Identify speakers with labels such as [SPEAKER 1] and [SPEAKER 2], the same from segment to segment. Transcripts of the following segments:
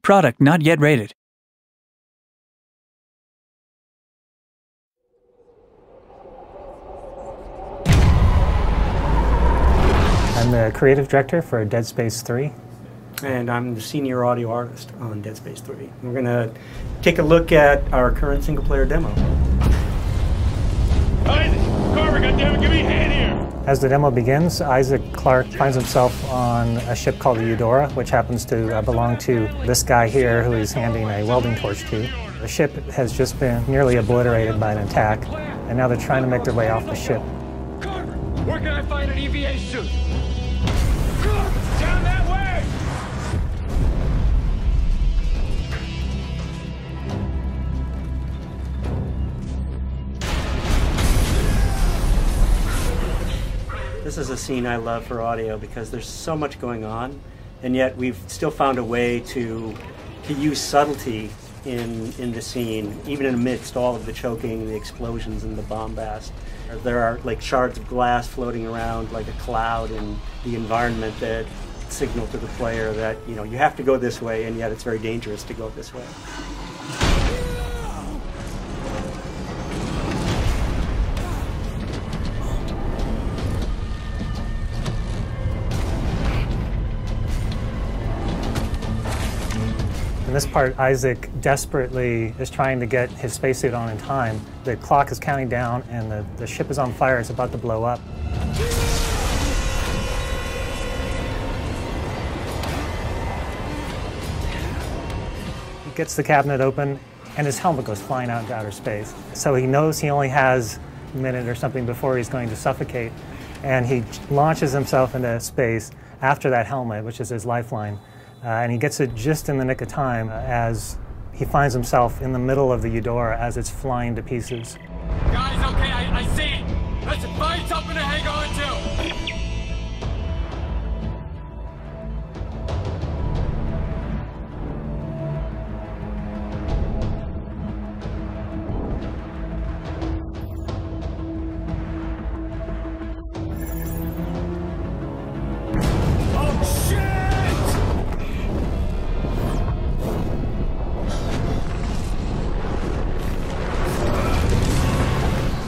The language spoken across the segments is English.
[SPEAKER 1] Product not yet rated.
[SPEAKER 2] I'm the creative director for Dead Space 3.
[SPEAKER 3] And I'm the senior audio artist on Dead Space 3. We're going to take a look at our current single-player demo.
[SPEAKER 4] Isaac! Carver, goddammit, give me a hand here!
[SPEAKER 2] As the demo begins, Isaac Clarke finds himself on a ship called the Eudora, which happens to belong to this guy here who he's handing a welding torch to. The ship has just been nearly obliterated by an attack, and now they're trying to make their way off the ship.
[SPEAKER 4] Carver, where can I find an EVA suit? Carver, down that way!
[SPEAKER 3] This is a scene I love for audio because there's so much going on, and yet we've still found a way to use subtlety in the scene, even amidst all of the choking, the explosions, and the bombast. There are like shards of glass floating around like a cloud in the environment that signal to the player that, you know, you have to go this way, and yet it's very dangerous to go this way.
[SPEAKER 2] In this part, Isaac desperately is trying to get his spacesuit on in time. The clock is counting down and the ship is on fire. It's about to blow up. He gets the cabinet open and his helmet goes flying out into outer space. So he knows he only has a minute or something before he's going to suffocate. And he launches himself into space after that helmet, which is his lifeline. And he gets it just in the nick of time as he finds himself in the middle of the Eudora as it's flying to pieces.
[SPEAKER 4] Guys, okay, I see it. Let's find something to hang on to.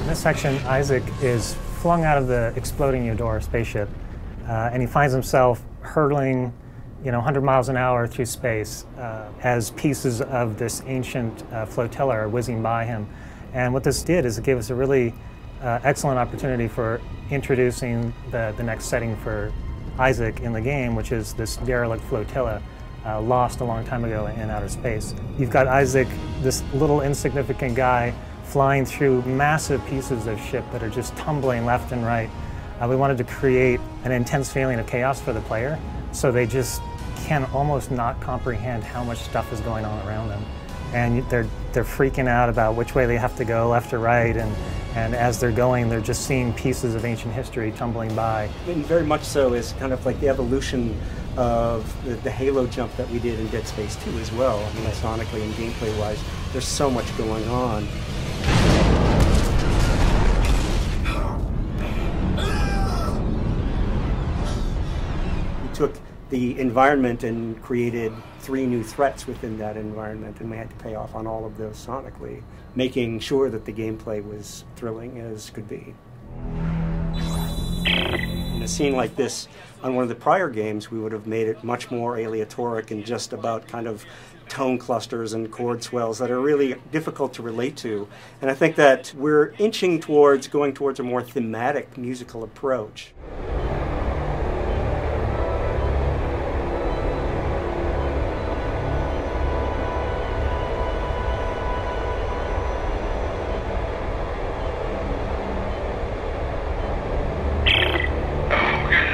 [SPEAKER 2] In this section, Isaac is flung out of the exploding Eudora spaceship, and he finds himself hurtling, 100 miles an hour through space as pieces of this ancient flotilla are whizzing by him. And what this did is it gave us a really excellent opportunity for introducing the next setting for Isaac in the game, which is this derelict flotilla lost a long time ago in outer space. You've got Isaac, this little insignificant guy, flying through massive pieces of ship that are just tumbling left and right. We wanted to create an intense feeling of chaos for the player, so they just can almost not comprehend how much stuff is going on around them. And they're freaking out about which way they have to go, left or right, and as they're going, they're just seeing pieces of ancient history tumbling by.
[SPEAKER 3] And very much so is kind of like the evolution of the Halo jump that we did in Dead Space 2 as well. I mean, sonically and gameplay-wise, there's so much going on. We took the environment and created 3 new threats within that environment, and we had to pay off on all of those sonically, making sure that the gameplay was thrilling as could be. In a scene like this, on one of the prior games, we would have made it much more aleatoric and just about kind of tone clusters and chord swells that are really difficult to relate to. And I think that we're inching towards going towards a more thematic musical approach.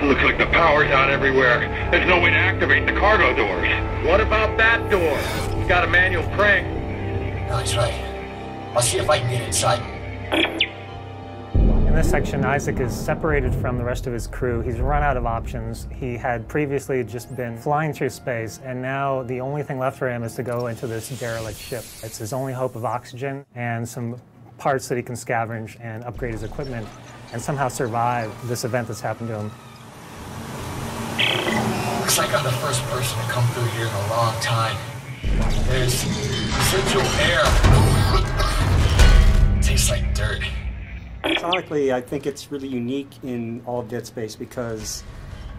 [SPEAKER 4] Looks like the power's out everywhere. There's no way to activate the cargo doors. What about that door? It's got a manual crank.
[SPEAKER 5] No, that's right. I'll see if I can get inside.
[SPEAKER 2] In this section, Isaac is separated from the rest of his crew. He's run out of options. He had previously just been flying through space, and now the only thing left for him is to go into this derelict ship. It's his only hope of oxygen and some parts that he can scavenge and upgrade his equipment and somehow survive this event that's happened to him.
[SPEAKER 5] Looks like I'm the first person to come through here in a long time. There's residual air. Tastes like dirt.
[SPEAKER 3] Sonically, I think it's really unique in all of Dead Space because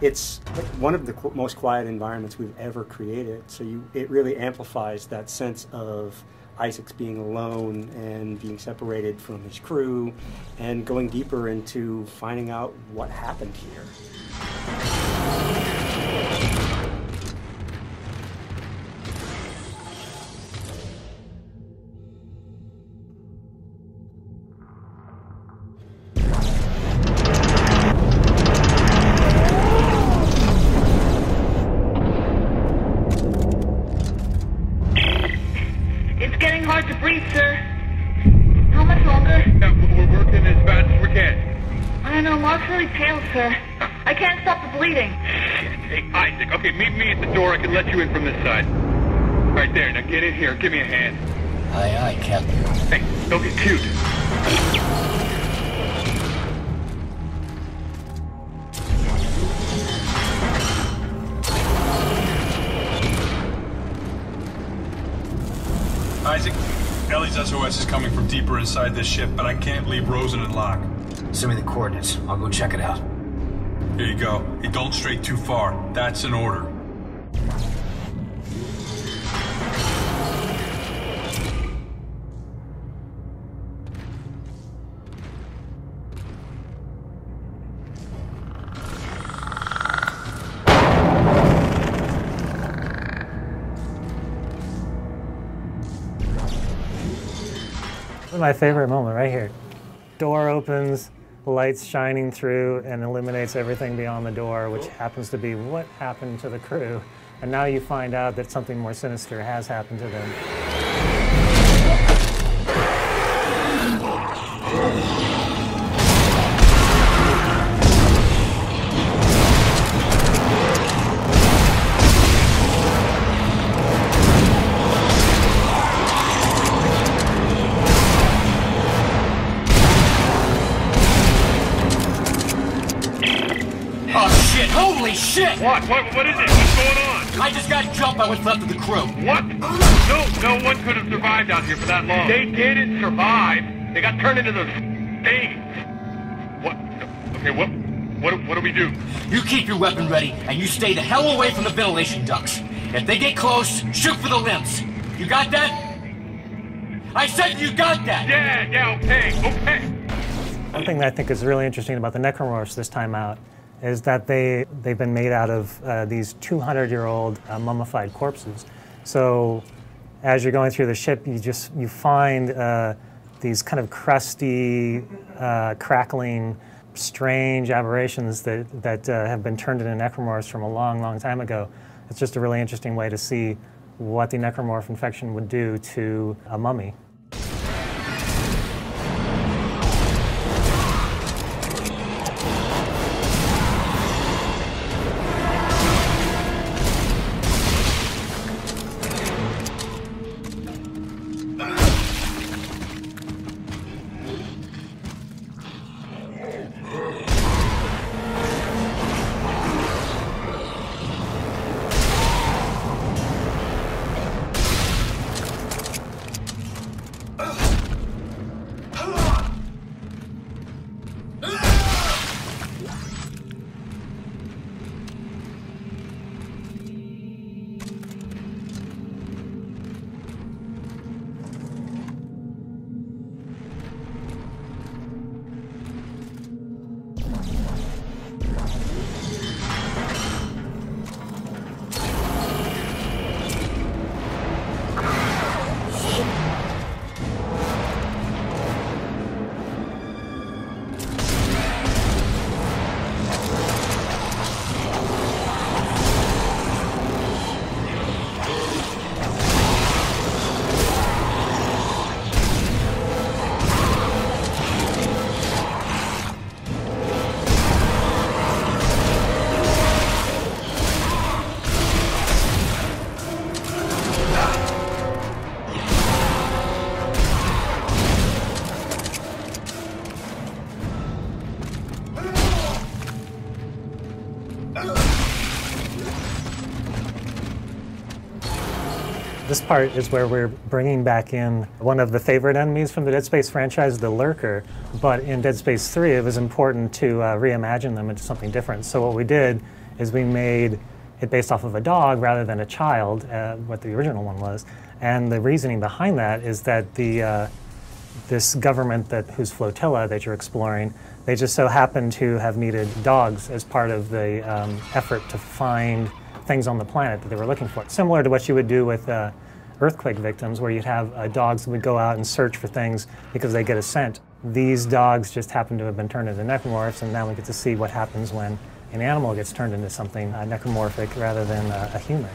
[SPEAKER 3] it's one of the most quiet environments we've ever created. So it really amplifies that sense of Isaac's being alone and being separated from his crew and going deeper into finding out what happened here.
[SPEAKER 1] Hard to breathe, sir. How much longer?
[SPEAKER 4] We're working as fast as we can.
[SPEAKER 1] I don't know, Mark's really pale, sir. I can't stop the bleeding.
[SPEAKER 4] Hey, Isaac, okay, meet me at the door. I can let you in from this side. Right there, now get in here. Give me a hand.
[SPEAKER 5] Aye, aye, Captain.
[SPEAKER 4] Hey, don't get cute.
[SPEAKER 6] Isaac, Ellie's SOS is coming from deeper inside this ship, but I can't leave Rosen and Locke.
[SPEAKER 5] Send me the coordinates. I'll go check it out.
[SPEAKER 6] Here you go. Hey, don't stray too far. That's an order.
[SPEAKER 2] This is my favorite moment right here. Door opens, lights shining through, and illuminates everything beyond the door, which happens to be what happened to the crew. And now you find out that something more sinister has happened to them.
[SPEAKER 5] Holy shit!
[SPEAKER 4] What? What is it? What's going on?
[SPEAKER 5] I just got jumped by what's left of the crew.
[SPEAKER 4] What? No one could have survived out here for that long. They didn't survive. They got turned into those things. What? Okay, what do we do?
[SPEAKER 5] You keep your weapon ready, and you stay the hell away from the ventilation ducts. If they get close, shoot for the limbs. You got that? I said you got that!
[SPEAKER 4] Yeah, okay.
[SPEAKER 2] One thing that I think is really interesting about the Necromorphs this time out is that they've been made out of these 200-year-old mummified corpses. So as you're going through the ship, you find these kind of crusty, crackling, strange aberrations that have been turned into necromorphs from a long, long time ago. It's just a really interesting way to see what the necromorph infection would do to a mummy. This part is where we're bringing back in one of the favorite enemies from the Dead Space franchise, the Lurker. But in Dead Space 3, it was important to reimagine them into something different. So what we did is we made it based off of a dog rather than a child, what the original one was. And the reasoning behind that is that this government whose flotilla that you're exploring, they just so happen to have needed dogs as part of the effort to find things on the planet that they were looking for. Similar to what you would do with earthquake victims, where you'd have dogs that would go out and search for things because they get a scent. These dogs just happen to have been turned into necromorphs, and now we get to see what happens when an animal gets turned into something necromorphic rather than a human.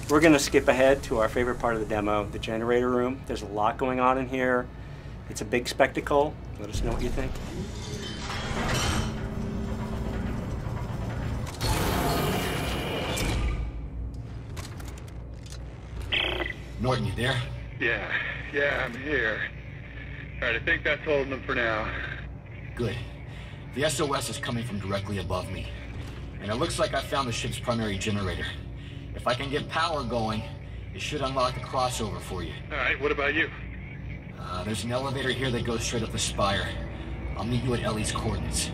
[SPEAKER 3] We're going to skip ahead to our favorite part of the demo, the generator room. There's a lot going on in here. It's a big spectacle. Let us know what you think.
[SPEAKER 5] Norton, you there?
[SPEAKER 4] Yeah, I'm here. All right, I think that's holding them for now.
[SPEAKER 5] Good. The SOS is coming from directly above me. And it looks like I found the ship's primary generator. If I can get power going, it should unlock the crossover for you.
[SPEAKER 4] All right, what about you?
[SPEAKER 5] There's an elevator here that goes straight up the spire. I'll meet you at Ellie's coordinates.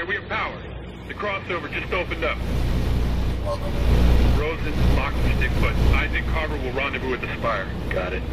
[SPEAKER 4] Okay, we have power. The crossover just opened up.
[SPEAKER 5] Welcome.
[SPEAKER 4] Rosen, Locke, and Stickfoot. Isaac Carver will rendezvous at the Spire. Got it.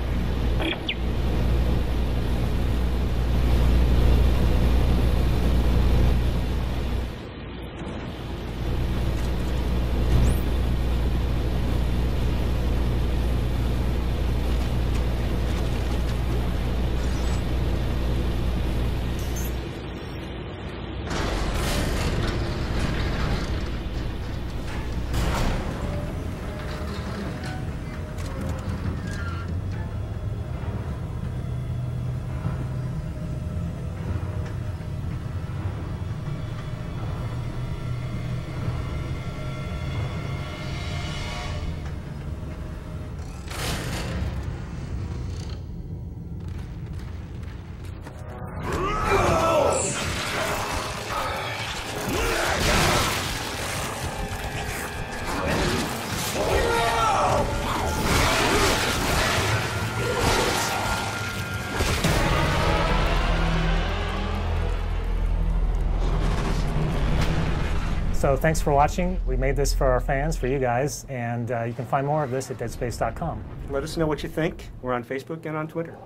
[SPEAKER 2] So thanks for watching. We made this for our fans, for you guys, and you can find more of this at deadspace.com.
[SPEAKER 3] Let us know what you think. We're on Facebook and on Twitter.